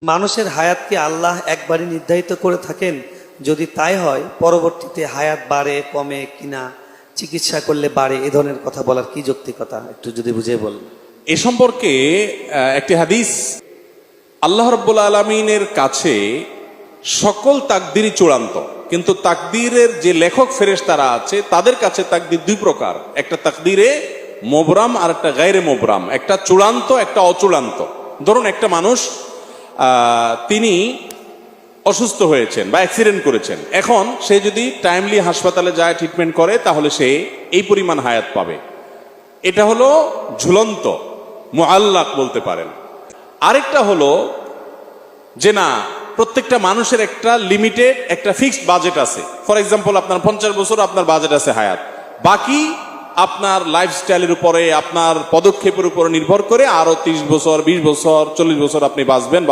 মানুষের হায়াত কি আল্লাহ একবারই নির্ধারিত করে থাকেন? যদি তাই হয়, পরবর্তীতে হায়াত বাড়ে কমে কিনা, চিকিৎসা করলে বাড়ে, এ ধরনের কথা বলার কি যৌক্তিকতা, একটু যদি বুঝিয়ে বলেন। এ সম্পর্কে একটি হাদিস, আল্লাহ রাব্বুল আলামিনের কাছে সকল তাকদিরই চূড়ান্ত, কিন্তু তাকদিরের যে লেখক ফেরেশতারা আছে তাদের কাছে তাকদির দুই প্রকার, একটা তাকদিরে মোবরাম আর একটা গায়রে মোবরাম, একটা চূড়ান্ত একটা অচূড়ান্ত। ধরুন একটা মানুষ তিনি অসুস্থ হয়েছেন বা অ্যাক্সিডেন্ট করেছেন, এখন সে যদি টাইমলি হাসপাতালে যায় ট্রিটমেন্ট করে তাহলে সে এই পরিমাণ হায়াত পাবে, এটা হলো ঝুলন্ত মুআল্লাক বলতে পারেন। আরেকটা হলো যে না, প্রত্যেকটা মানুষের একটা লিমিটেড একটা ফিক্সড বাজেট আছে। ফর এক্সাম্পল আপনার 50 বছর আপনার বাজেট আছে হায়াত, বাকি আপনার লাইফস্টাইলের উপরে আপনার পদক্ষেপের উপরে নির্ভর করে আরো 30 বছর 20 বছর 40 বছর আপনি বাঁচবেন।